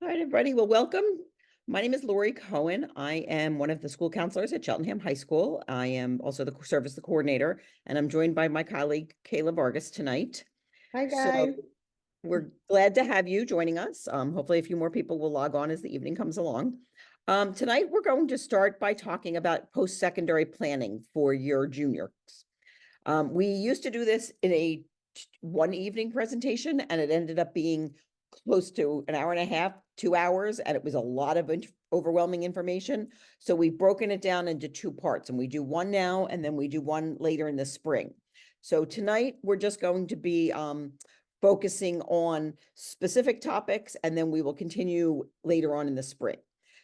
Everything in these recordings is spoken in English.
All right, everybody. Well, welcome. My name is Lori Cohen. I am one of the school counselors at Cheltenham High School. I am also the service coordinator, and I'm joined by my colleague, Kayla Vargas, tonight. Hi, So guys. we're glad to have you joining us. Hopefully a few more people will log on as the evening comes along. Tonight, we're going to start by talking about post-secondary planning for your juniors. We used to do this in a one evening presentation, and it ended up being close to an hour and a half, 2 hours, and it was a lot of overwhelming information. So we've broken it down into two parts, and we do one now, and then we do one later in the spring. So tonight, we're just going to be focusing on specific topics, and then we will continue later on in the spring.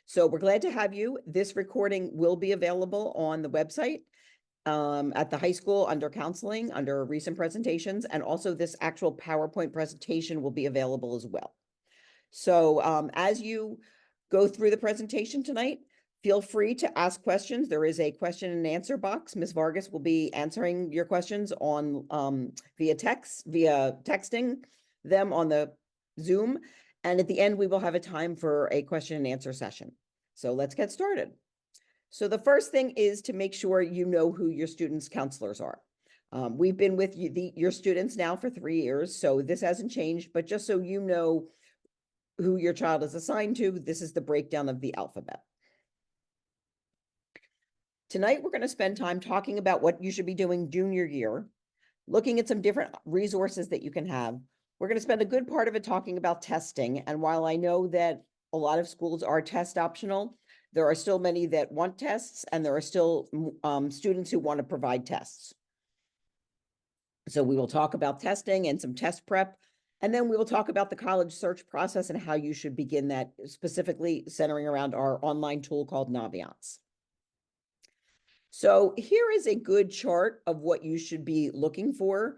So we're glad to have you. This recording will be available on the website at the high school under counseling, under recent presentations, and also this actual PowerPoint presentation will be available as well. So as you go through the presentation tonight, feel free to ask questions. There is a question and answer box. Ms. Vargas will be answering your questions on via texting them on the Zoom. And at the end, we will have a time for a question and answer session. So let's get started. So the first thing is to make sure you know who your students' counselors are. We've been with your students now for 3 years, so this hasn't changed, but just so you know who your child is assigned to, this is the breakdown of the alphabet. Tonight, we're going to spend time talking about what you should be doing junior year, looking at some different resources that you can have. We're going to spend a good part of it talking about testing, and while I know that a lot of schools are test optional, there are still many that want tests, and there are still students who want to provide tests. So we will talk about testing and some test prep, and then we will talk about the college search process and how you should begin that, specifically centering around our online tool called Naviance. So here is a good chart of what you should be looking for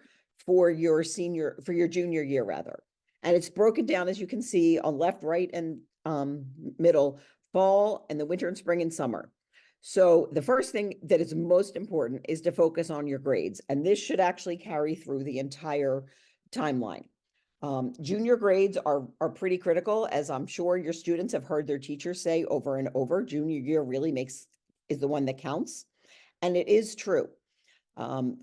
your junior year rather. And it's broken down, as you can see, on left, right, and middle, fall, and the winter and spring and summer. So the first thing that is most important is to focus on your grades. And this should actually carry through the entire timeline. Junior grades are pretty critical, as I'm sure your students have heard their teachers say over and over. Junior year really is the one that counts. And it is true.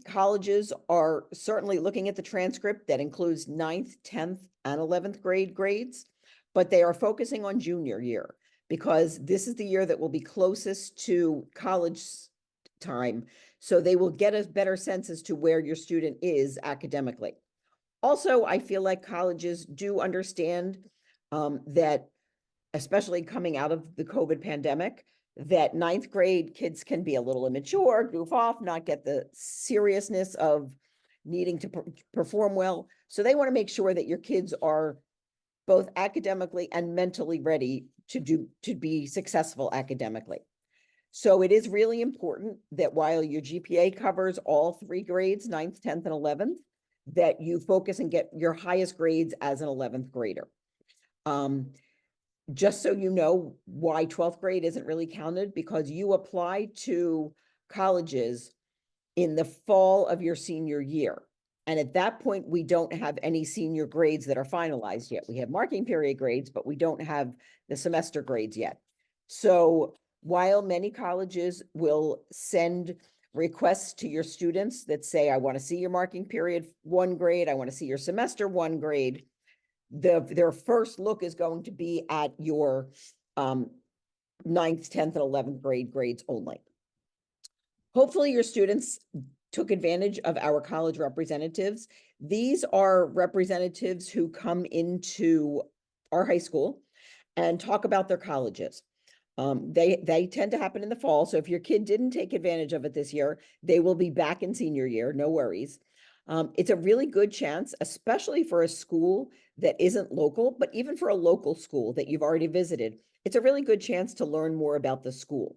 Colleges are certainly looking at the transcript that includes 9th, 10th, and 11th grade grades, but they are focusing on junior year because this is the year that will be closest to college time. So they will get a better sense as to where your student is academically. Also, I feel like colleges do understand that, especially coming out of the COVID pandemic, that 9th grade kids can be a little immature, goof off, not get the seriousness of needing to perform well. So they want to make sure that your kids are both academically and mentally ready to be successful academically. So it is really important that while your GPA covers all 3 grades, 9th, 10th, and 11th, that you focus and get your highest grades as an 11th grader. Just so you know why 12th grade isn't really counted, because you apply to colleges in the fall of your senior year. And at that point, we don't have any senior grades that are finalized yet. We have marking period grades, but we don't have the semester grades yet. So while many colleges will send requests to your students that say, I want to see your marking period 1 grade, I want to see your semester 1 grade, their first look is going to be at your 9th, 10th, and 11th grade grades only. Hopefully your students took advantage of our college representatives. These are representatives who come into our high school and talk about their colleges. They tend to happen in the fall. So if your kid didn't take advantage of it this year, they will be back in senior year, no worries. It's a really good chance, especially for a school that isn't local, but even for a local school that you've already visited, it's a really good chance to learn more about the school.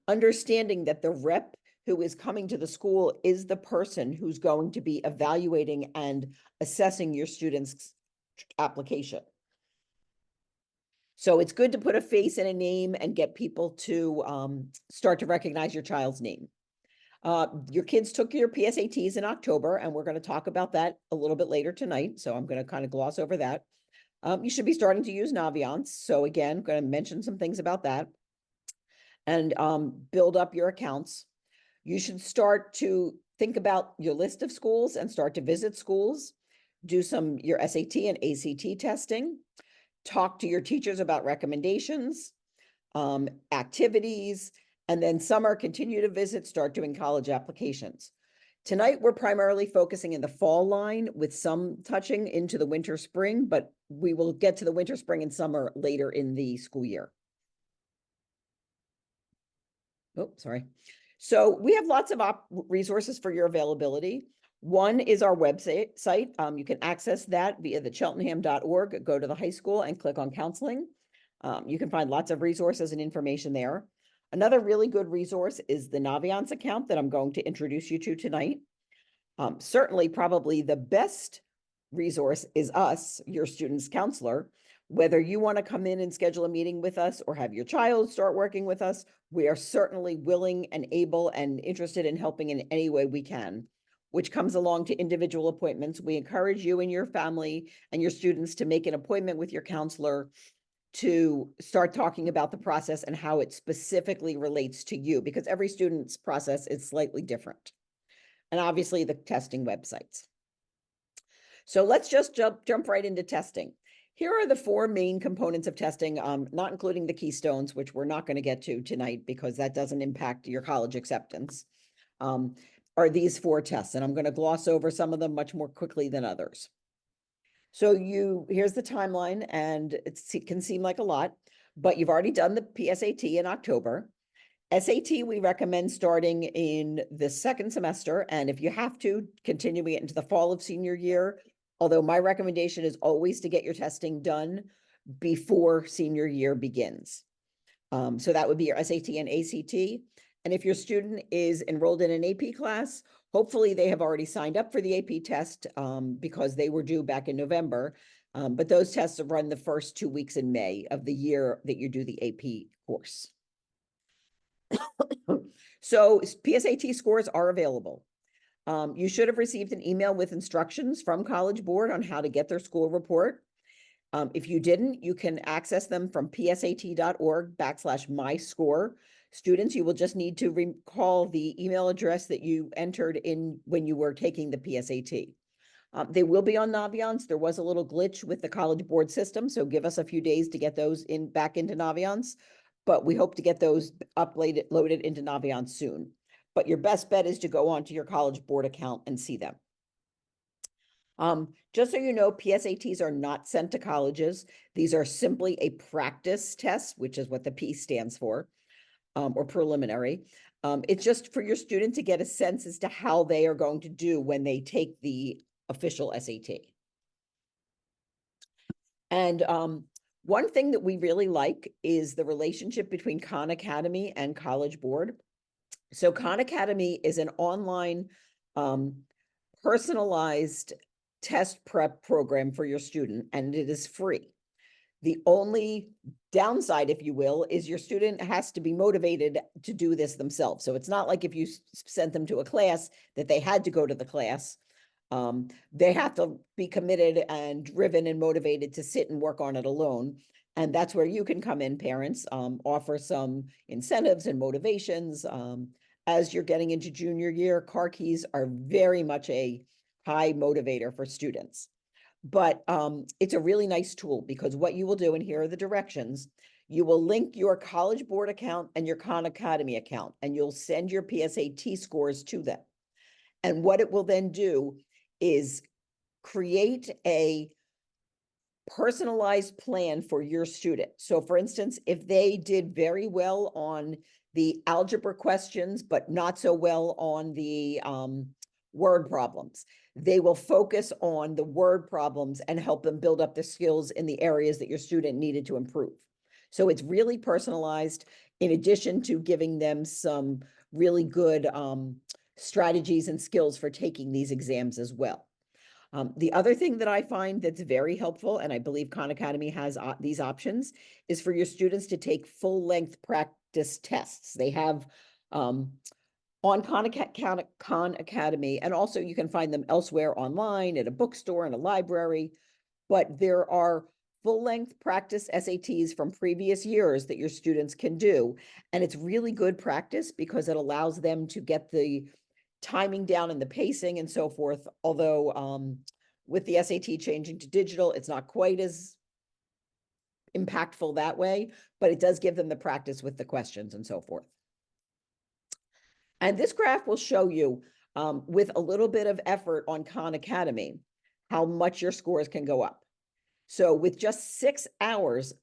Understanding that the rep who is coming to the school is the person who's going to be evaluating and assessing your student's application. So it's good to put a face and a name and get people to start to recognize your child's name. Your kids took your PSATs in October, and we're going to talk about that a little bit later tonight. So I'm going to kind of gloss over that. You should be starting to use Naviance. So again, going to mention some things about that and build up your accounts. You should start to think about your list of schools and start to visit schools, do your SAT and ACT testing, talk to your teachers about recommendations, activities, and then summer, continue to visit, start doing college applications. Tonight, we're primarily focusing in the fall line with some touching into the winter, spring, but we will get to the winter, spring, and summer later in the school year. Oh, sorry. So we have lots of resources for your availability. One is our website. You can access that via the cheltenham.org. Go to the high school and click on counseling. You can find lots of resources and information there. Another really good resource is the Naviance account that I'm going to introduce you to tonight. Certainly, probably the best resource is us, your student's counselor. Whether you want to come in and schedule a meeting with us or have your child start working with us, we are certainly willing and able and interested in helping in any way we can, which comes along to individual appointments. We encourage you and your family and your students to make an appointment with your counselor to start talking about the process and how it specifically relates to you, because every student's process is slightly different. And obviously the testing websites. So let's just jump right into testing. Here are the 4 main components of testing, not including the keystones, which we're not going to get to tonight because that doesn't impact your college acceptance, are these 4 tests. And I'm going to gloss over some of them much more quickly than others. So here's the timeline, and it can seem like a lot, but you've already done the PSAT in October. SAT, we recommend starting in the 2nd semester, and if you have to, continuing it into the fall of senior year, although my recommendation is always to get your testing done before senior year begins. So that would be your SAT and ACT. And if your student is enrolled in an AP class, hopefully they have already signed up for the AP test because they were due back in November. But those tests are run the first 2 weeks in May of the year that you do the AP course. So PSAT scores are available. You should have received an email with instructions from College Board on how to get their school report. If you didn't, you can access them from psat.org/myscore. Students, you will just need to recall the email address that you entered in when you were taking the PSAT. They will be on Naviance. There was a little glitch with the College Board system, so give us a few days to get those back into Naviance, but we hope to get those loaded into Naviance soon. But your best bet is to go onto your College Board account and see them. Just so you know, PSATs are not sent to colleges. These are simply a practice test, which is what the P stands for, or preliminary. It's just for your student to get a sense as to how they are going to do when they take the official SAT. And one thing that we really like is the relationship between Khan Academy and College Board. So Khan Academy is an online personalized test prep program for your student, and it is free. The only downside, if you will, is your student has to be motivated to do this themselves. So it's not like if you sent them to a class that they had to go to the class. They have to be committed and driven and motivated to sit and work on it alone. And that's where you can come in, parents, offer some incentives and motivations. As you're getting into junior year, car keys are very much a high motivator for students. But it's a really nice tool because what you will do, and here are the directions, you will link your College Board account and your Khan Academy account, and you'll send your PSAT scores to them. And what it will then do is create a personalized plan for your student. So for instance, if they did very well on the algebra questions, but not so well on the word problems, they will focus on the word problems and help them build up the skills in the areas that your student needed to improve. So it's really personalized, in addition to giving them some really good strategies and skills for taking these exams as well. The other thing that I find that's very helpful, and I believe Khan Academy has these options, is for your students to take full-length practice tests. They have on Khan Academy, and also you can find them elsewhere online, at a bookstore, in a library, but there are full-length practice SATs from previous years that your students can do. And it's really good practice because it allows them to get the timing down and the pacing and so forth. Although with the SAT changing to digital, it's not quite as impactful that way, but it does give them the practice with the questions and so forth. And this graph will show you, with a little bit of effort on Khan Academy, how much your scores can go up. So with just 6 hours,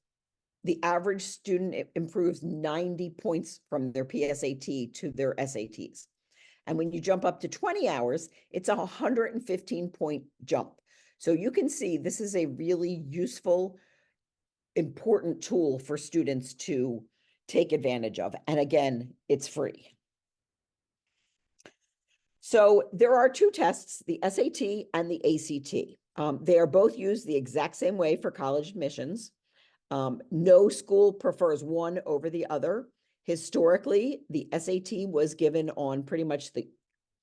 the average student improves 90 points from their PSAT to their SATs. And when you jump up to 20 hours, it's a 115-point jump. So you can see this is a really useful, important tool for students to take advantage of. And again, it's free. So there are 2 tests, the SAT and the ACT. They are both used the exact same way for college admissions. No school prefers one over the other. Historically, the SAT was given on pretty much the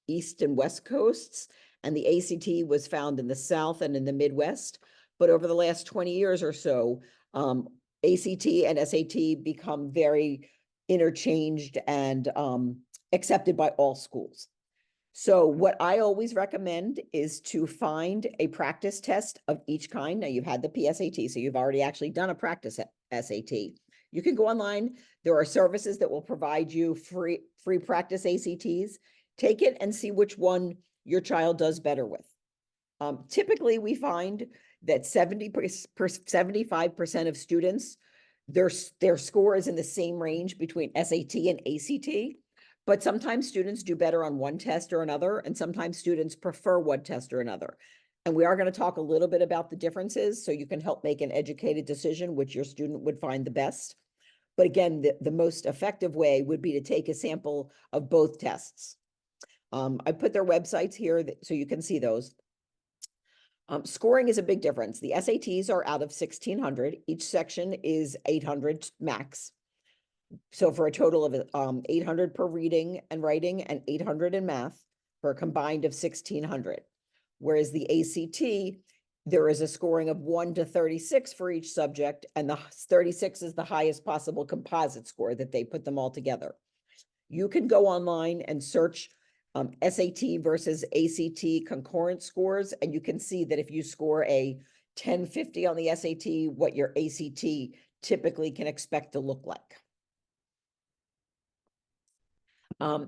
East and West coasts, and the ACT was found in the South and in the Midwest. But over the last 20 years or so, ACT and SAT become very interchanged and accepted by all schools. So what I always recommend is to find a practice test of each kind. Now you've had the PSAT, so you've already actually done a practice SAT. You can go online. There are services that will provide you free practice ACTs. Take it and see which one your child does better with. Typically, we find that 75% of students, their score is in the same range between SAT and ACT. But sometimes students do better on one test or another, and sometimes students prefer one test or another. And we are going to talk a little bit about the differences so you can help make an educated decision which your student would find the best. But again, the most effective way would be to take a sample of both tests. I put their websites here so you can see those. Scoring is a big difference. The SATs are out of 1,600. Each section is 800 max. So for a total of 800 per reading and writing and 800 in math for a combined of 1,600. Whereas the ACT, there is a scoring of 1 to 36 for each subject, and the 36 is the highest possible composite score that they put them all together. You can go online and search SAT versus ACT concurrent scores, and you can see that if you score a 1050 on the SAT, what your ACT typically can expect to look like.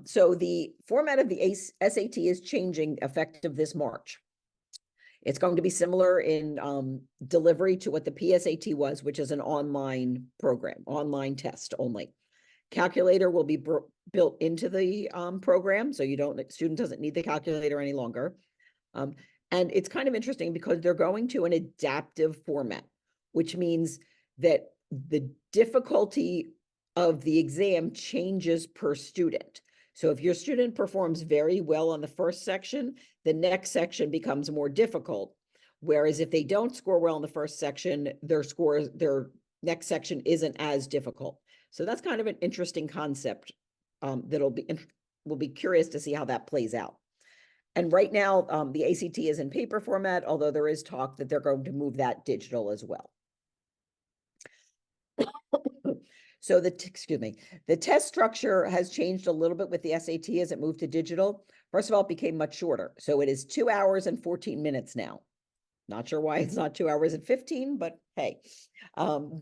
So the format of the SAT is changing effective this March. It's going to be similar in delivery to what the PSAT was, which is an online program, online test only. Calculator will be built into the program, so student doesn't need the calculator any longer. And it's kind of interesting because they're going to an adaptive format, which means that the difficulty of the exam changes per student. So if your student performs very well on the first section, the next section becomes more difficult. Whereas if they don't score well in the first section, their next section isn't as difficult. So that's kind of an interesting concept we'll be curious to see how that plays out. And right now, the ACT is in paper format, although there is talk that they're going to move that digital as well. So the test structure has changed a little bit with the SAT as it moved to digital. First of all, it became much shorter. So it is 2 hours and 14 minutes now. Not sure why it's not 2 hours and 15, but hey,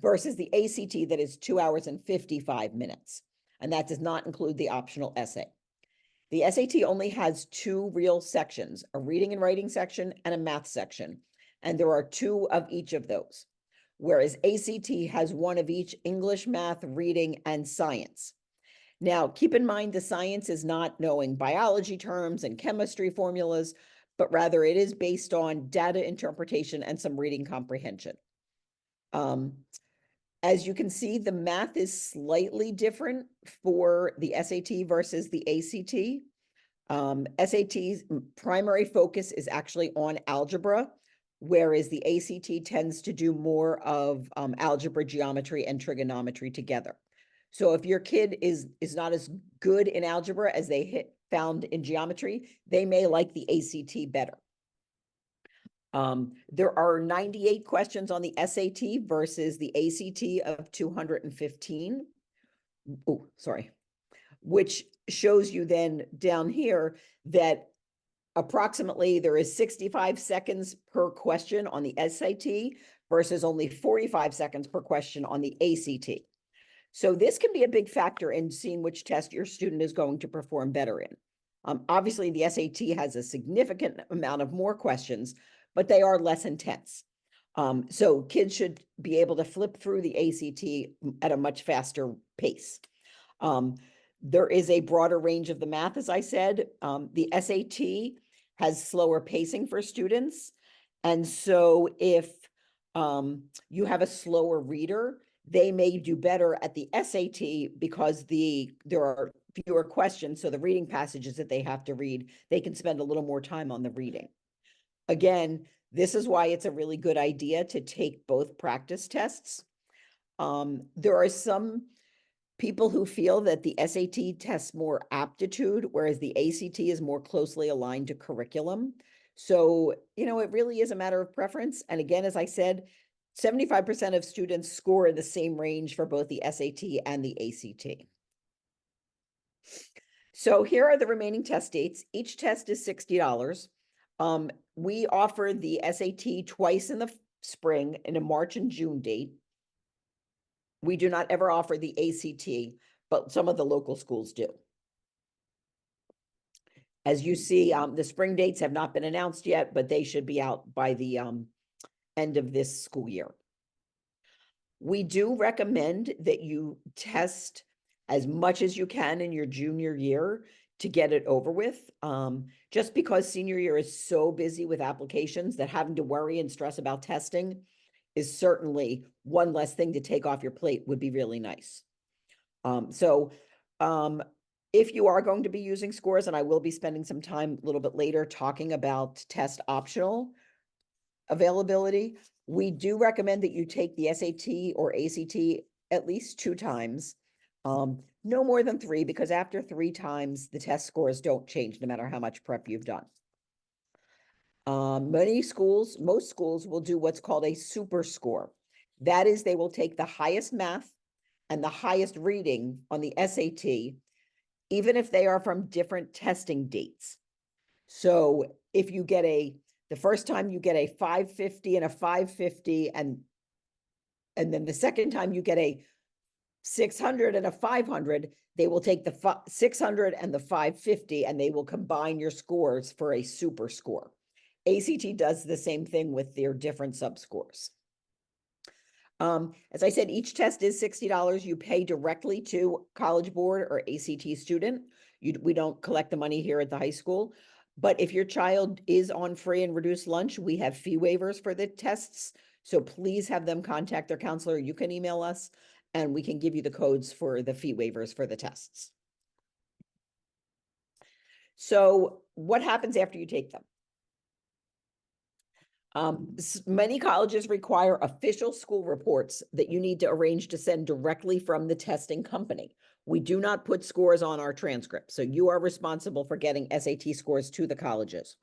versus the ACT that is 2 hours and 55 minutes. And that does not include the optional essay. The SAT only has 2 real sections, a reading and writing section and a math section. And there are 2 of each of those. Whereas ACT has 1 of each: English, math, reading, and science. Now, keep in mind, the science is not knowing biology terms and chemistry formulas, but rather it is based on data interpretation and some reading comprehension. As you can see, the math is slightly different for the SAT versus the ACT. SAT's primary focus is actually on algebra, whereas the ACT tends to do more of algebra, geometry, and trigonometry together. So if your kid is not as good in algebra as they found in geometry, they may like the ACT better. There are 98 questions on the SAT versus the ACT of 215. Oh, sorry. Which shows you then down here that approximately there is 65 seconds per question on the SAT versus only 45 seconds per question on the ACT. So this can be a big factor in seeing which test your student is going to perform better in. Obviously, the SAT has a significant amount of more questions, but they are less intense. So kids should be able to flip through the ACT at a much faster pace. There is a broader range of the math, as I said. The SAT has slower pacing for students. And so if you have a slower reader, they may do better at the SAT because there are fewer questions. So the reading passages that they have to read, they can spend a little more time on the reading. Again, this is why it's a really good idea to take both practice tests. There are some people who feel that the SAT tests more aptitude, whereas the ACT is more closely aligned to curriculum. So, it really is a matter of preference. And again, as I said, 75% of students score in the same range for both the SAT and the ACT. So here are the remaining test dates. Each test is $60. We offer the SAT twice in the spring, in a March and June date. We do not ever offer the ACT, but some of the local schools do. As you see, the spring dates have not been announced yet, but they should be out by the end of this school year. We do recommend that you test as much as you can in your junior year to get it over with. Just because senior year is so busy with applications that having to worry and stress about testing is certainly one less thing to take off your plate would be really nice. If you are going to be using scores, and I will be spending some time a little bit later talking about test optional availability, we do recommend that you take the SAT or ACT at least 2 times, no more than 3, because after 3 times, the test scores don't change no matter how much prep you've done. Most schools will do what's called a super score. That is, they will take the highest math and the highest reading on the SAT, even if they are from different testing dates. So if you get the first time you get a 550 and a 550, and then the second time you get a 600 and a 500, they will take the 600 and the 550, and they will combine your scores for a super score. ACT does the same thing with their different subscores. As I said, each test is $60. You pay directly to College Board or ACT student. We don't collect the money here at the high school. But if your child is on free and reduced lunch, we have fee waivers for the tests. So please have them contact their counselor. You can email us, and we can give you the codes for the fee waivers for the tests. So what happens after you take them? Many colleges require official school reports that you need to arrange to send directly from the testing company. We do not put scores on our transcript, so you are responsible for getting SAT scores to the colleges.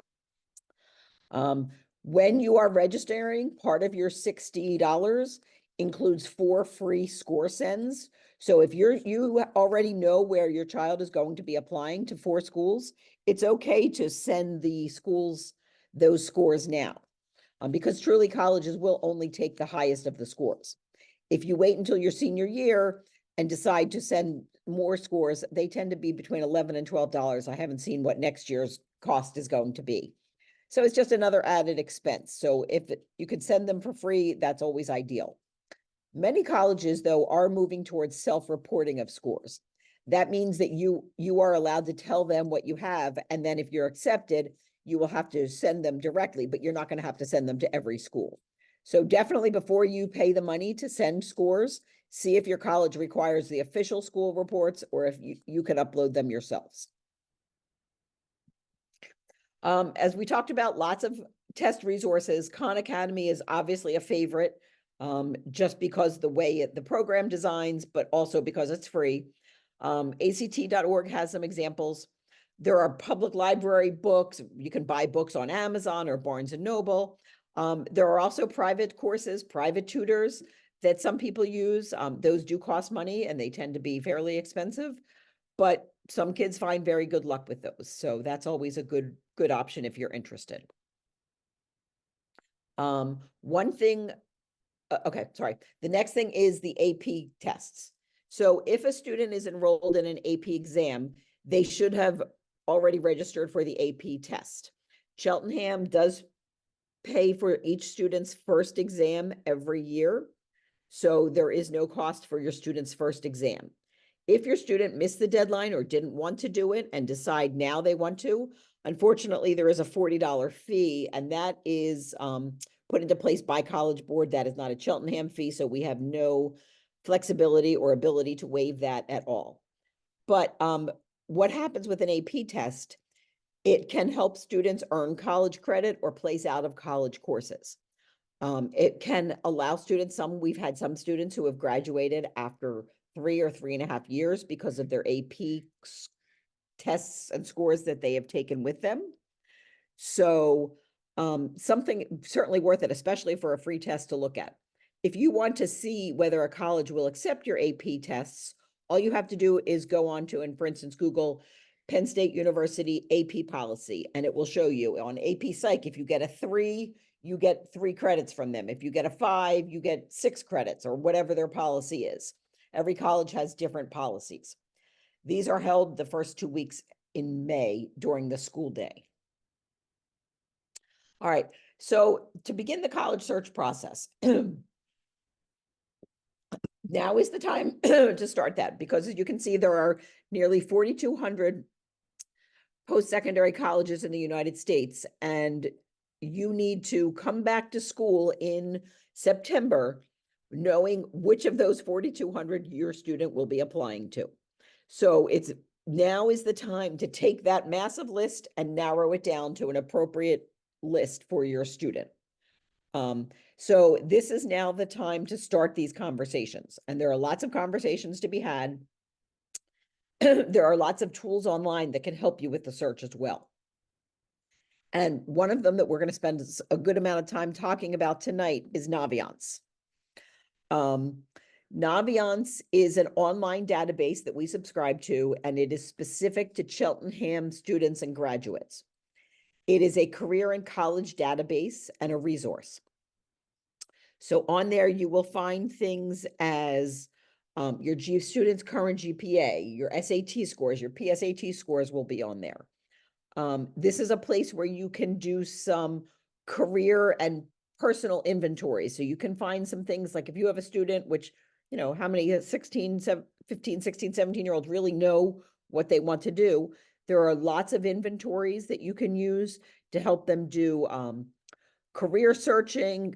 When you are registering, part of your $60 includes 4 free score sends. So if you already know where your child is going to be applying to 4 schools, it's okay to send the schools those scores now. Because truly colleges will only take the highest of the scores. If you wait until your senior year and decide to send more scores, they tend to be between $11 and $12. I haven't seen what next year's cost is going to be. So it's just another added expense. So if you could send them for free, that's always ideal. Many colleges, though, are moving towards self-reporting of scores. That means that you are allowed to tell them what you have, and then if you're accepted, you will have to send them directly, but you're not going to have to send them to every school. So definitely before you pay the money to send scores, see if your college requires the official school reports or if you can upload them yourselves. As we talked about, lots of test resources. Khan Academy is obviously a favorite, just because the way the program designs, but also because it's free. ACT.org has some examples. There are public library books. You can buy books on Amazon or Barnes and Noble. There are also private courses, private tutors that some people use. Those do cost money and they tend to be fairly expensive, but some kids find very good luck with those. So that's always a good option if you're interested. One thing, okay, sorry. The next thing is the AP tests. So if a student is enrolled in an AP exam, they should have already registered for the AP test. Cheltenham does pay for each student's first exam every year. So there is no cost for your student's first exam. If your student missed the deadline or didn't want to do it and decide now they want to, unfortunately, there is a $40 fee, and that is put into place by College Board. That is not a Cheltenham fee, so we have no flexibility or ability to waive that at all. But what happens with an AP test, it can help students earn college credit or place out of college courses. It can allow students, we've had some students who have graduated after 3 or 3.5 years because of their AP tests and scores that they have taken with them. So something certainly worth it, especially for a free test to look at. If you want to see whether a college will accept your AP tests, all you have to do is go on to, and for instance, Google Penn State University AP policy, and it will show you on AP Psych, if you get a 3, you get 3 credits from them. If you get a 5, you get 6 credits, or whatever their policy is. Every college has different policies. These are held the first 2 weeks in May during the school day. All right, so to begin the college search process, now is the time to start that, because as you can see, there are nearly 4,200 post-secondary colleges in the United States, and you need to come back to school in September knowing which of those 4,200 your student will be applying to. So now is the time to take that massive list and narrow it down to an appropriate list for your student. So this is now the time to start these conversations, and there are lots of conversations to be had. There are lots of tools online that can help you with the search as well. And one of them that we're going to spend a good amount of time talking about tonight is Naviance. Naviance is an online database that we subscribe to, and it is specific to Cheltenham students and graduates. It is a career and college database and a resource. So on there, you will find things as your student's current GPA, your SAT scores, your PSAT scores will be on there. This is a place where you can do some career and personal inventory. So you can find some things like if you have a student, which, you know, how many 15, 16, 17-year-olds really know what they want to do. There are lots of inventories that you can use to help them do career searching,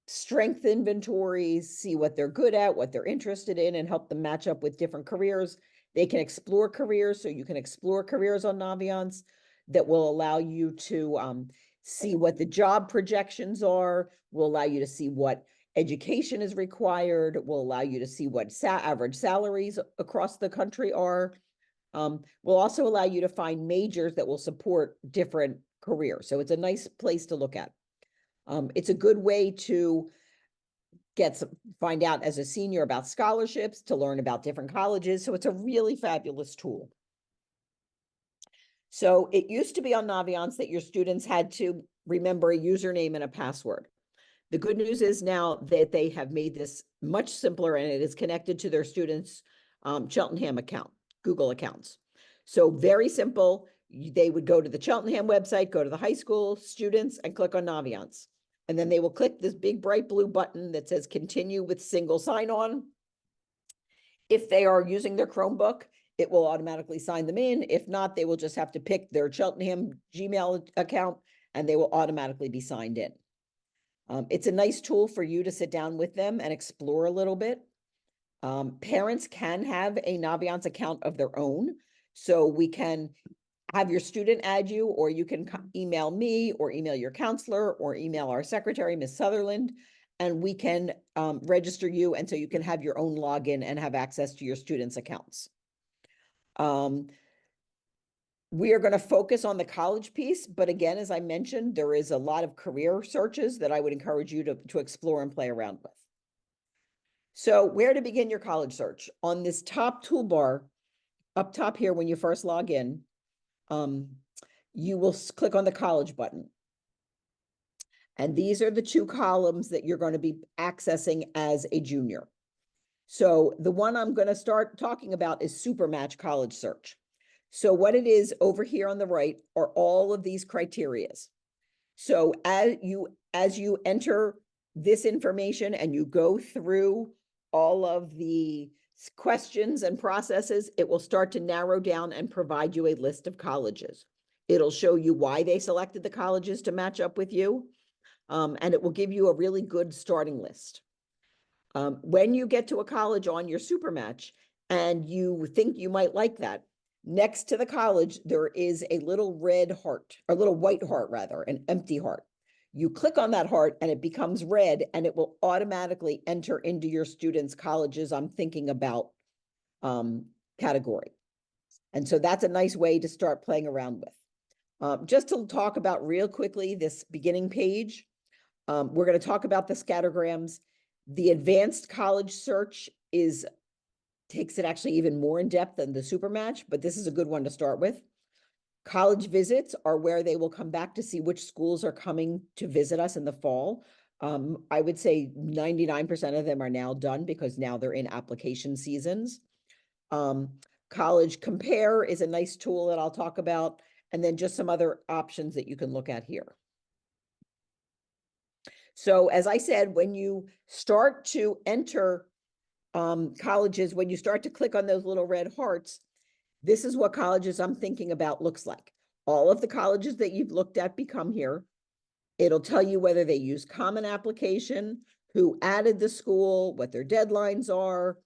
strength inventories, see what they're good at, what they're interested in, and help them match up with different careers. They can explore careers, so you can explore careers on Naviance that will allow you to see what the job projections are, will allow you to see what education is required, will allow you to see what average salaries across the country are. Will also allow you to find majors that will support different careers. So it's a nice place to look at. It's a good way to find out as a senior about scholarships, to learn about different colleges. So it's a really fabulous tool. So it used to be on Naviance that your students had to remember a username and a password. The good news is now that they have made this much simpler, and it is connected to their students' Cheltenham account, Google accounts. So very simple. They would go to the Cheltenham website, go to the high school students, and click on Naviance. And then they will click this big bright blue button that says continue with single sign-on. If they are using their Chromebook, it will automatically sign them in. If not, they will just have to pick their Cheltenham Gmail account and they will automatically be signed in. It's a nice tool for you to sit down with them and explore a little bit. Parents can have a Naviance account of their own. So we can have your student add you, or you can email me or email your counselor or email our secretary, Ms. Sutherland, and we can register you. And so you can have your own login and have access to your students' accounts. We are going to focus on the college piece, but again, as I mentioned, there is a lot of career searches that I would encourage you to explore and play around with. So where to begin your college search? On this top toolbar, up top here, when you first log in, you will click on the college button. And these are the two columns that you're going to be accessing as a junior. So the one I'm going to start talking about is Supermatch College Search. So what it is over here on the right are all of these criterias. So as you enter this information and you go through all of the questions and processes, it will start to narrow down and provide you a list of colleges. It'll show you why they selected the colleges to match up with you, and it will give you a really good starting list. When you get to a college on your Supermatch and you think you might like that, next to the college, there is a little red heart, or a little white heart rather, an empty heart. You click on that heart and it becomes red and it will automatically enter into your students' colleges I'm thinking about category. And so that's a nice way to start playing around with. Just to talk about real quickly this beginning page, we're going to talk about the scattergrams. The advanced college search takes it actually even more in depth than the Supermatch, but this is a good one to start with. College visits are where they will come back to see which schools are coming to visit us in the fall. I would say 99% of them are now done because now they're in application seasons. College Compare is a nice tool that I'll talk about, and then just some other options that you can look at here. So as I said, when you start to enter colleges, when you start to click on those little red hearts, this is what colleges I'm thinking about looks like. All of the colleges that you've looked at become here. It'll tell you whether they use common application, who added the school, what their deadlines are.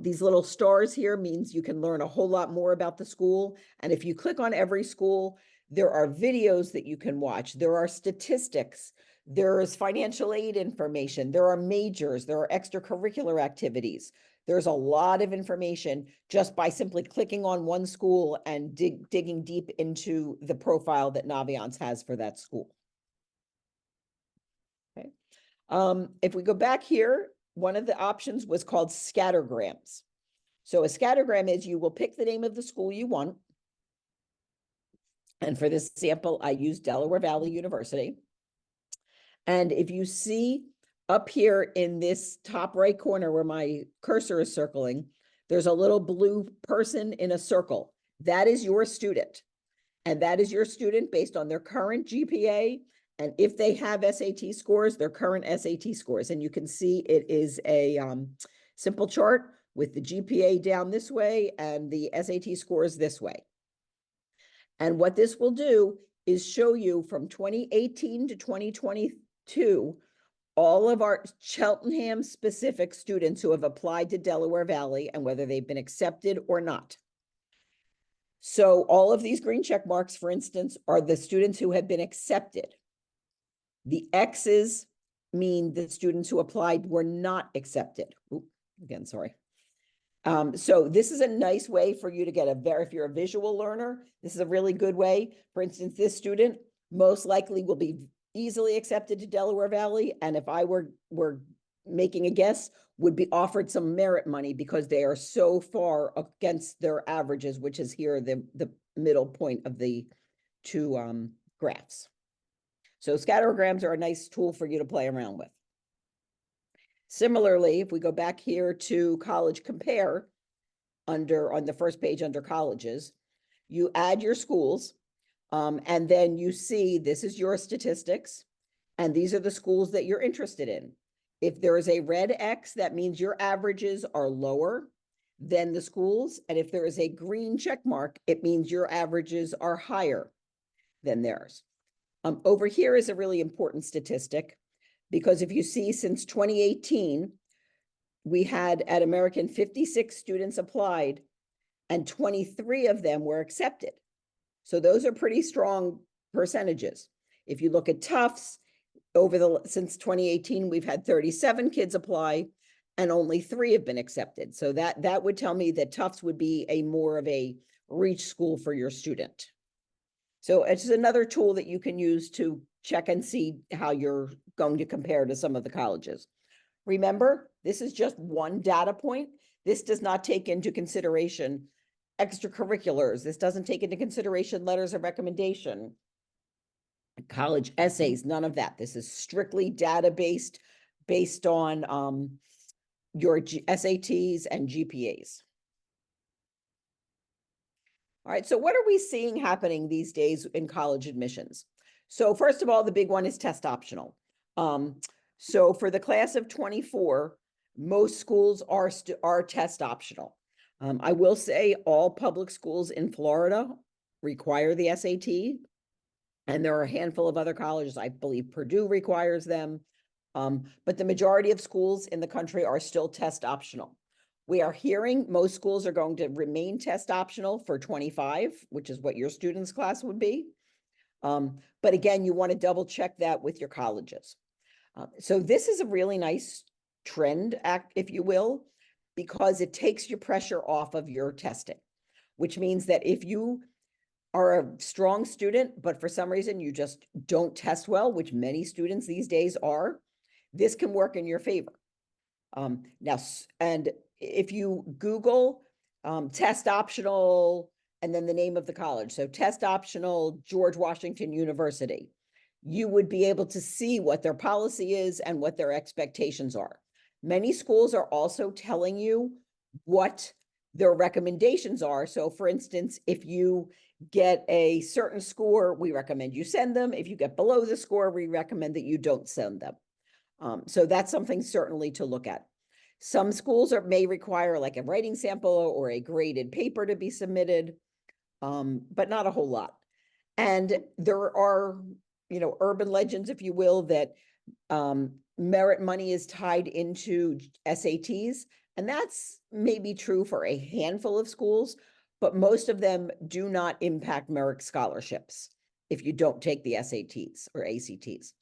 These little stars here means you can learn a whole lot more about the school. And if you click on every school, there are videos that you can watch. There are statistics. There is financial aid information. There are majors. There are extracurricular activities. There's a lot of information just by simply clicking on one school and digging deep into the profile that Naviance has for that school. Okay. If we go back here, one of the options was called scattergrams. So a scattergram is you will pick the name of the school you want. And for this sample, I used Delaware Valley University. And if you see up here in this top right corner where my cursor is circling, there's a little blue person in a circle. That is your student. And that is your student based on their current GPA. And if they have SAT scores, their current SAT scores. And you can see it is a simple chart with the GPA down this way and the SAT scores this way. And what this will do is show you from 2018 to 2022, all of our Cheltenham specific students who have applied to Delaware Valley and whether they've been accepted or not. So all of these green check marks, for instance, are the students who have been accepted. The X's mean the students who applied were not accepted. Ooh, again, sorry. So this is a nice way for you to get if you're a visual learner, this is a really good way. For instance, this student most likely will be easily accepted to Delaware Valley. And if I were making a guess, would be offered some merit money because they are so far against their averages, which is here, the middle point of the two graphs. So scattergrams are a nice tool for you to play around with. Similarly, if we go back here to College Compare, on the first page under colleges, you add your schools, and then you see this is your statistics, and these are the schools that you're interested in. If there is a red X, that means your averages are lower than the schools, and if there is a green check mark, it means your averages are higher than theirs. Over here is a really important statistic, because if you see since 2018, we had at American 56 students applied and 23 of them were accepted. So those are pretty strong percentages. If you look at Tufts, since 2018, we've had 37 kids apply and only 3 have been accepted. So that would tell me that Tufts would be more of a reach school for your student. So it's another tool that you can use to check and see how you're going to compare to some of the colleges. Remember, this is just one data point. This does not take into consideration extracurriculars. This doesn't take into consideration letters of recommendation, college essays, none of that. This is strictly data-based, based on your SATs and GPAs. All right, so what are we seeing happening these days in college admissions? So first of all, the big one is test optional. So for the class of 24, most schools are test optional. I will say all public schools in Florida require the SAT, and there are a handful of other colleges. I believe Purdue requires them, but the majority of schools in the country are still test optional. We are hearing most schools are going to remain test optional for 25, which is what your students' class would be. But again, you want to double check that with your colleges. So this is a really nice trend, if you will, because it takes your pressure off of your testing, which means that if you are a strong student, but for some reason you just don't test well, which many students these days are, this can work in your favor. Now, and if you Google test optional and then the name of the college, so test optional George Washington University, you would be able to see what their policy is and what their expectations are. Many schools are also telling you what their recommendations are. So for instance, if you get a certain score, we recommend you send them. If you get below the score, we recommend that you don't send them. So that's something certainly to look at. Some schools may require like a writing sample or a graded paper to be submitted, but not a whole lot. And there are, urban legends, if you will, that merit money is tied into SATs. And that's maybe true for a handful of schools, but most of them do not impact merit scholarships if you don't take the SATs or ACTs.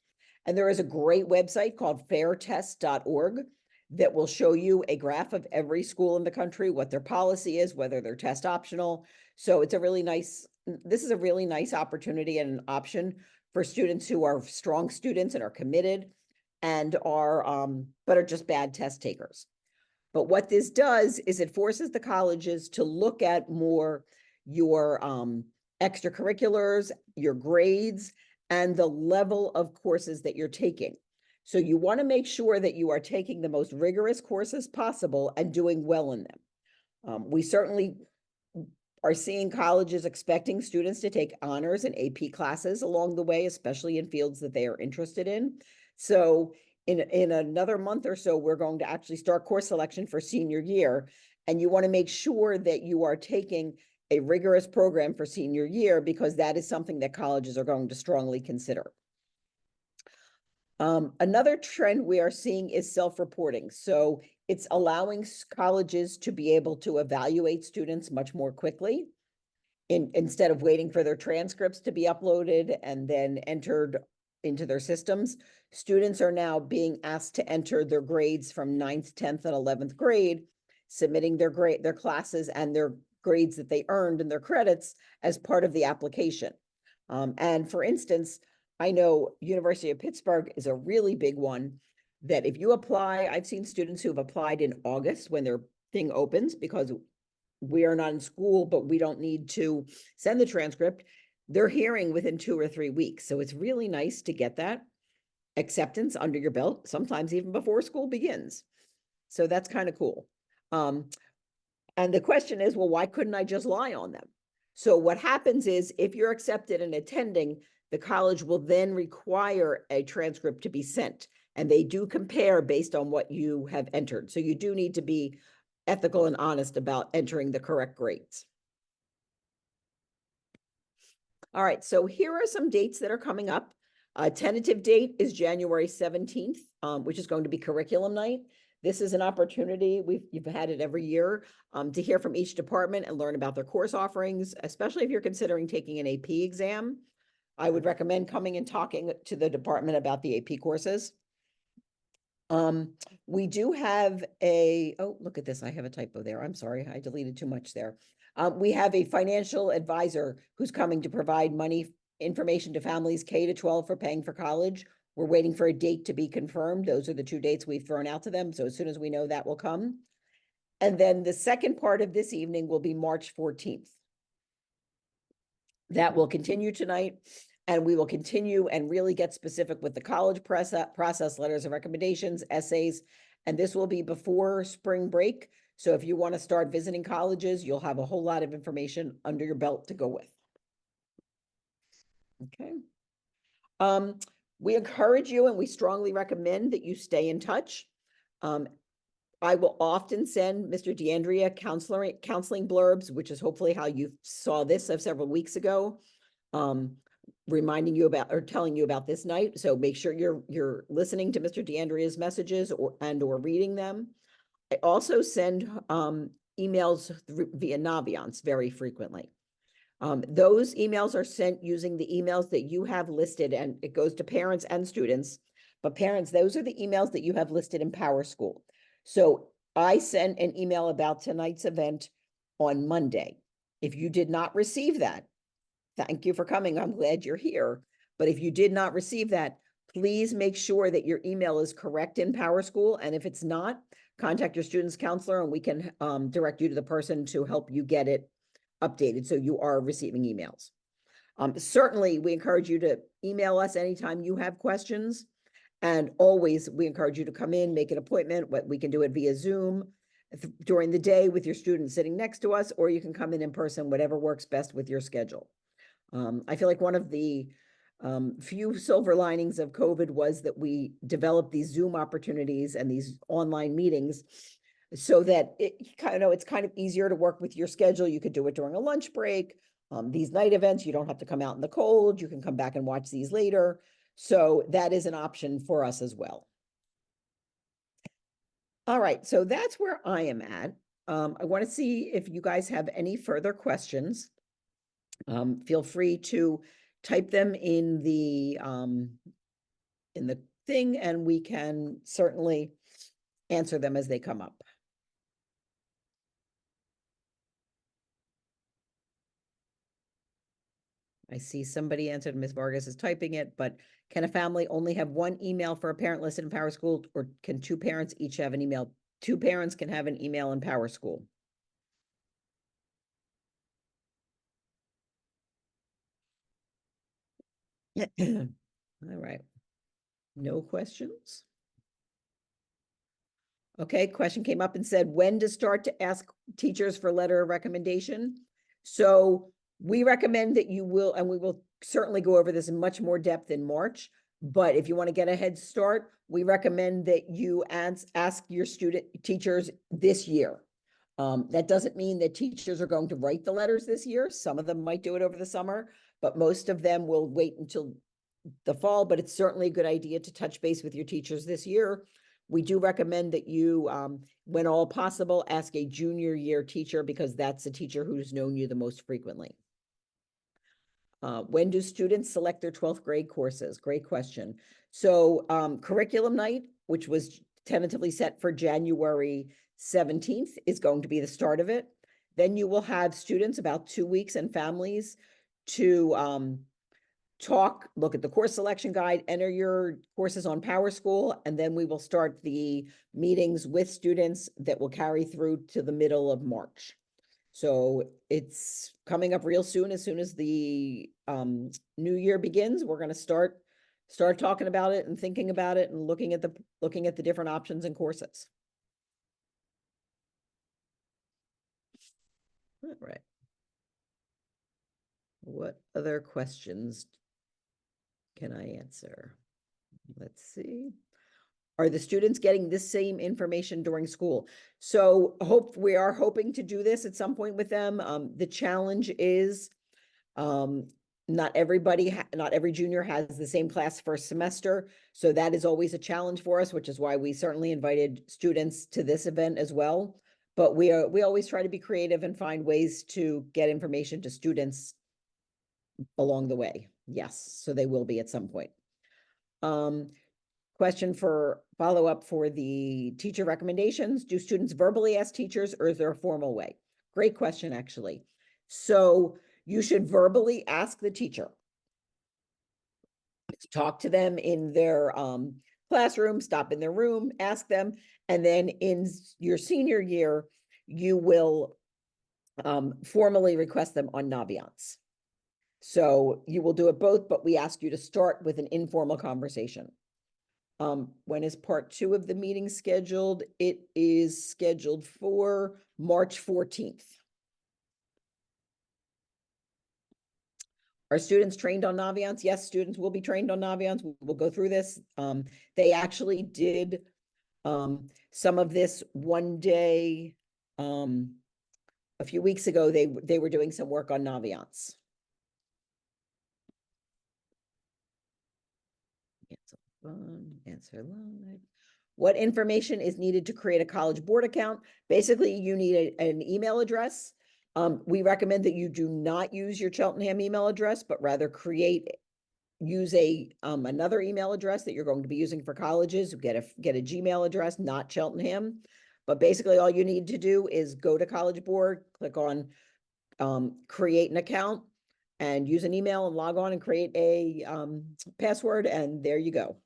And there is a great website called fairtest.org that will show you a graph of every school in the country, what their policy is, whether they're test optional. So it's this is a really nice opportunity and an option for students who are strong students and are committed and but are just bad test takers. But what this does is it forces the colleges to look at more your extracurriculars, your grades, and the level of courses that you're taking. So you want to make sure that you are taking the most rigorous courses possible and doing well in them. We certainly are seeing colleges expecting students to take honors and AP classes along the way, especially in fields that they are interested in. So in another month or so, we're going to actually start course selection for senior year. And you want to make sure that you are taking a rigorous program for senior year, because that is something that colleges are going to strongly consider. Another trend we are seeing is self-reporting. So it's allowing colleges to be able to evaluate students much more quickly instead of waiting for their transcripts to be uploaded and then entered into their systems. Students are now being asked to enter their grades from 9th, 10th, and 11th grade, submitting their classes and their grades that they earned and their credits as part of the application. And for instance, I know University of Pittsburgh is a really big one that if you apply, I've seen students who've applied in August when their thing opens, because we are not in school, but we don't need to send the transcript. They're hearing within 2 or 3 weeks. So it's really nice to get that acceptance under your belt, sometimes even before school begins. So that's kind of cool. And the question is, well, why couldn't I just lie on them? So what happens is, if you're accepted and attending, the college will then require a transcript to be sent, and they do compare based on what you have entered. So you do need to be ethical and honest about entering the correct grades. All right, so here are some dates that are coming up. Tentative date is January 17th, which is going to be curriculum night. This is an opportunity, you've had it every year, to hear from each department and learn about their course offerings, especially if you're considering taking an AP exam. I would recommend coming and talking to the department about the AP courses. We do have oh, look at this, I have a typo there. I'm sorry, I deleted too much there. We have a financial advisor who's coming to provide money information to families K to 12 for paying for college. We're waiting for a date to be confirmed. Those are the 2 dates we've thrown out to them. So as soon as we know that will come. And then the second part of this evening will be March 14th. That will continue tonight, and we will continue and really get specific with the college process, letters of recommendations, essays, and this will be before spring break. So if you want to start visiting colleges, you'll have a whole lot of information under your belt to go with. Okay. We encourage you and we strongly recommend that you stay in touch. I will often send Mr. DeAndrea counseling blurbs, which is hopefully how you saw this several weeks ago, reminding you about or telling you about this night. So make sure you're listening to Mr. DeAndrea's messages or reading them. I also send emails via Naviance very frequently. Those emails are sent using the emails that you have listed, and it goes to parents and students. But parents, those are the emails that you have listed in PowerSchool. So I sent an email about tonight's event on Monday. If you did not receive that, thank you for coming. I'm glad you're here. But if you did not receive that, please make sure that your email is correct in PowerSchool. And if it's not, contact your student's counselor and we can direct you to the person to help you get it updated so you are receiving emails. Certainly, we encourage you to email us anytime you have questions. And always, we encourage you to come in, make an appointment. We can do it via Zoom during the day with your student sitting next to us, or you can come in person, whatever works best with your schedule. I feel like one of the few silver linings of COVID was that we developed these Zoom opportunities and these online meetings so that it's kind of easier to work with your schedule. You could do it during a lunch break. These night events, you don't have to come out in the cold. You can come back and watch these later. So that is an option for us as well. All right, so that's where I am at. I want to see if you guys have any further questions. Feel free to type them in the thing, and we can certainly answer them as they come up. I see somebody answered, Ms. Vargas is typing it, but can a family only have one email for a parent listed in PowerSchool, or can 2 parents each have an email? 2 parents can have an email in PowerSchool. All right. No questions? Okay, question came up and said, when to start to ask teachers for letter of recommendation? So we recommend that you will, and we will certainly go over this in much more depth in March, but if you want to get a head start, we recommend that you ask your teachers this year. That doesn't mean that teachers are going to write the letters this year. Some of them might do it over the summer, but most of them will wait until the fall, but it's certainly a good idea to touch base with your teachers this year. We do recommend that you, when all possible, ask a junior year teacher because that's a teacher who's known you the most frequently. When do students select their 12th grade courses? Great question. So curriculum night, which was tentatively set for January 17th, is going to be the start of it. Then you will have students about 2 weeks and families to look at the course selection guide, enter your courses on PowerSchool, and then we will start the meetings with students that will carry through to the middle of March. So it's coming up real soon. As soon as the new year begins, we're going to start talking about it and thinking about it and looking at the different options and courses. All right. What other questions can I answer? Let's see. Are the students getting this same information during school? So we are hoping to do this at some point with them. The challenge is not every junior has the same class first semester. So that is always a challenge for us, which is why we certainly invited students to this event as well. But we always try to be creative and find ways to get information to students along the way. Yes, so they will be at some point. Question for follow-up for the teacher recommendations. Do students verbally ask teachers or is there a formal way? Great question, actually. So you should verbally ask the teacher. Talk to them in their classroom, stop in their room, ask them, and then in your senior year, you will formally request them on Naviance. So you will do it both, but we ask you to start with an informal conversation. When is part 2 of the meeting scheduled? It is scheduled for March 14th. Are students trained on Naviance? Yes, students will be trained on Naviance. We'll go through this. They actually did some of this one day. A few weeks ago, they were doing some work on Naviance. Answer live. What information is needed to create a College Board account? Basically, you need an email address. We recommend that you do not use your Cheltenham email address, but rather use another email address that you're going to be using for colleges. Get a Gmail address, not Cheltenham. But basically, all you need to do is go to College Board, click on create an account, and use an email and log on and create a password, and there you go.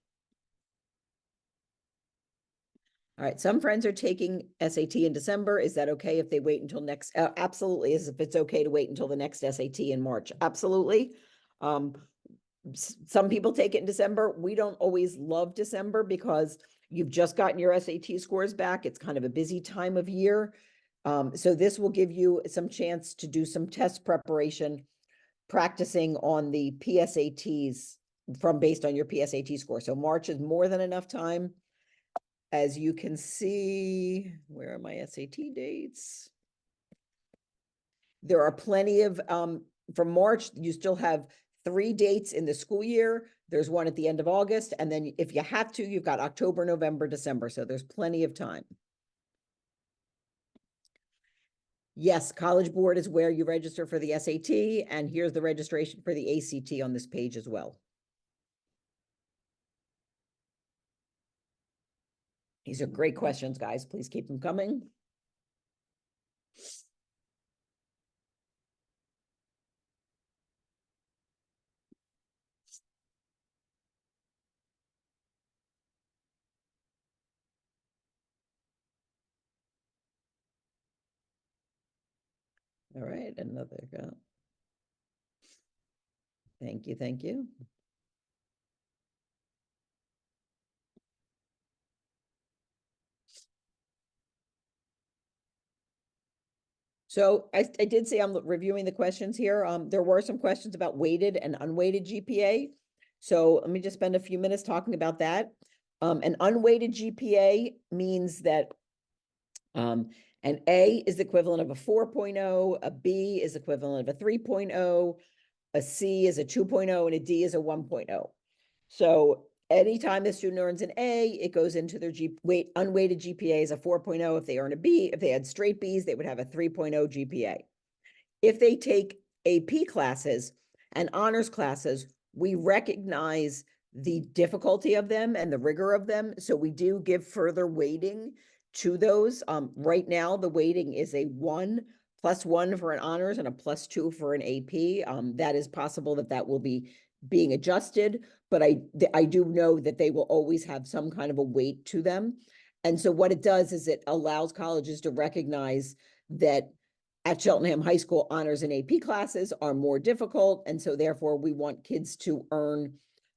All right, some friends are taking SAT in December. Is that okay if they wait until next? Absolutely, as if it's okay to wait until the next SAT in March. Absolutely. Some people take it in December. We don't always love December because you've just gotten your SAT scores back. It's kind of a busy time of year. So this will give you some chance to do some test preparation, practicing on the PSATs based on your PSAT score. So March is more than enough time. As you can see, where are my SAT dates? There are plenty of, from March, you still have 3 dates in the school year. There's one at the end of August. And then if you have to, you've got October, November, December. So there's plenty of time. Yes, College Board is where you register for the SAT. And here's the registration for the ACT on this page as well. These are great questions, guys. Please keep them coming. All right, another go. Thank you, thank you. So I did say I'm reviewing the questions here. There were some questions about weighted and unweighted GPA. So let me just spend a few minutes talking about that. An unweighted GPA means that an A is the equivalent of a 4.0, a B is equivalent of a 3.0, a C is a 2.0, and a D is a 1.0. So anytime the student earns an A, it goes into their unweighted GPA is a 4.0. If they earn a B, if they had straight Bs, they would have a 3.0 GPA. If they take AP classes and honors classes, we recognize the difficulty of them and the rigor of them. So we do give further weighting to those. Right now, the weighting is a 1 + 1 for an honors and a +2 for an AP. That is possible that will be being adjusted, but I do know that they will always have some kind of a weight to them. And so what it does is it allows colleges to recognize that at Cheltenham High School, honors and AP classes are more difficult. And so therefore we want kids to earn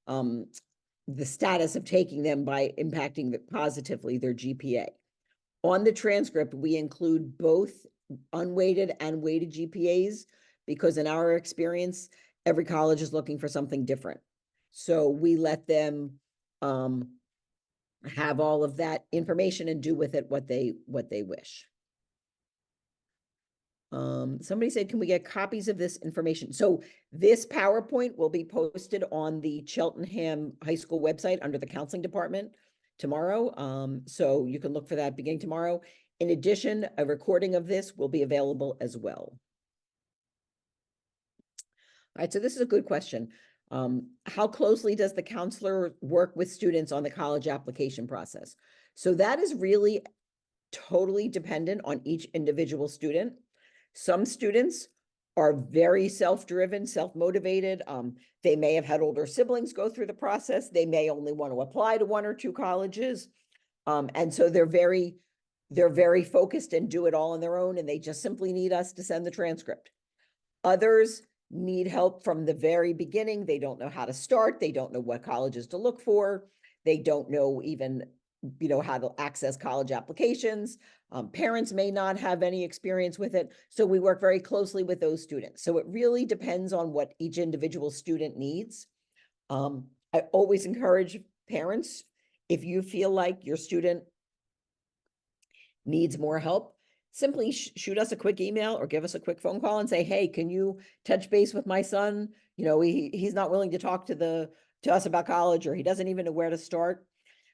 the status of taking them by impacting positively their GPA. On the transcript, we include both unweighted and weighted GPAs because in our experience, every college is looking for something different. So we let them have all of that information and do with it what they wish. Somebody said, can we get copies of this information? So this PowerPoint will be posted on the Cheltenham High School website under the counseling department tomorrow. So you can look for that beginning tomorrow. In addition, a recording of this will be available as well. All right, so this is a good question. How closely does the counselor work with students on the college application process? So that is really totally dependent on each individual student. Some students are very self-driven, self-motivated. They may have had older siblings go through the process. They may only want to apply to 1 or 2 colleges. And so they're very focused and do it all on their own, and they just simply need us to send the transcript. Others need help from the very beginning. They don't know how to start. They don't know what colleges to look for. They don't know even, how to access college applications. Parents may not have any experience with it. So we work very closely with those students. So it really depends on what each individual student needs. I always encourage parents, if you feel like your student needs more help, simply shoot us a quick email or give us a quick phone call and say, hey, can you touch base with my son? He's not willing to talk to us about college, or he doesn't even know where to start.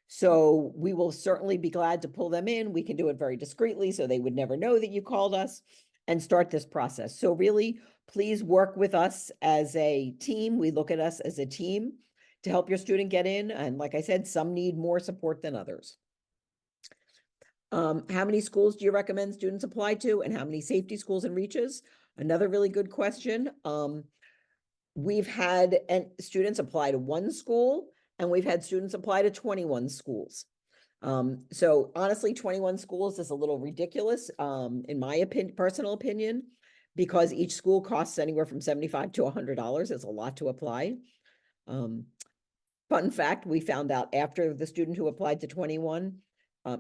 So we will certainly be glad to pull them in. We can do it very discreetly, so they would never know that you called us, and start this process. So really, please work with us as a team. We look at us as a team to help your student get in. And like I said, some need more support than others. How many schools do you recommend students apply to, and how many safety schools and reaches? Another really good question. We've had students apply to 1 school, and we've had students apply to 21 schools. So honestly, 21 schools is a little ridiculous, in my personal opinion, because each school costs anywhere from $75 to $100. It's a lot to apply. Fun fact, we found out after the student who applied to 21,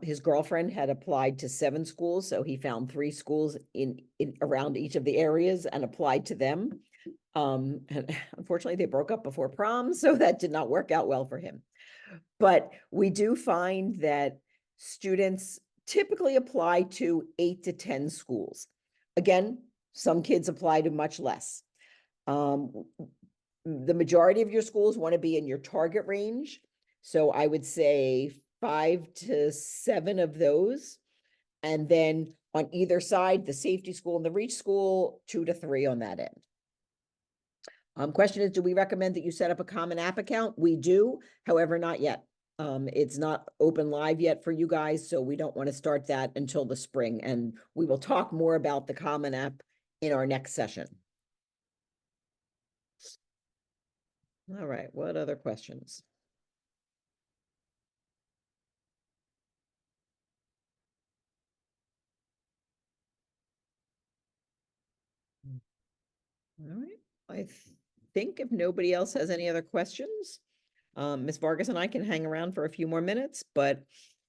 his girlfriend had applied to 7 schools, so he found 3 schools in around each of the areas and applied to them. And unfortunately, they broke up before prom, so that did not work out well for him. But we do find that students typically apply to 8 to 10 schools. Again, some kids apply to much less. The majority of your schools want to be in your target range. So I would say 5 to 7 of those. And then on either side, the safety school and the reach school, 2 to 3 on that end. Question is, do we recommend that you set up a Common App account? We do, however, not yet. It's not open live yet for you guys, so we don't want to start that until the spring. And we will talk more about the Common App in our next session. All right, what other questions? All right, I think if nobody else has any other questions, Ms. Vargas and I can hang around for a few more minutes, but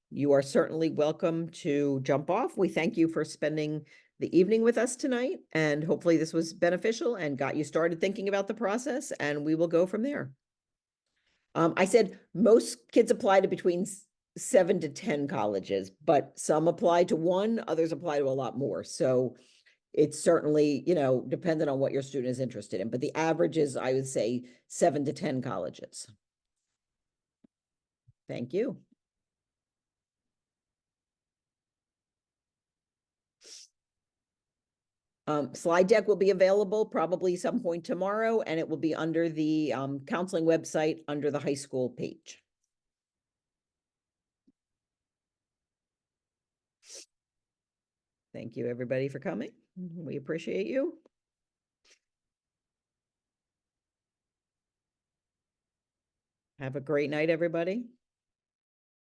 you are certainly welcome to jump off. We thank you for spending the evening with us tonight, and hopefully this was beneficial and got you started thinking about the process, and we will go from there. I said most kids apply to between 7 to 10 colleges, but some apply to 1, others apply to a lot more. So it's certainly, dependent on what your student is interested in, but the average is, I would say, 7 to 10 colleges. Thank you. Slide deck will be available probably some point tomorrow, and it will be under the counseling website under the high school page. Thank you, everybody, for coming. We appreciate you. Have a great night, everybody.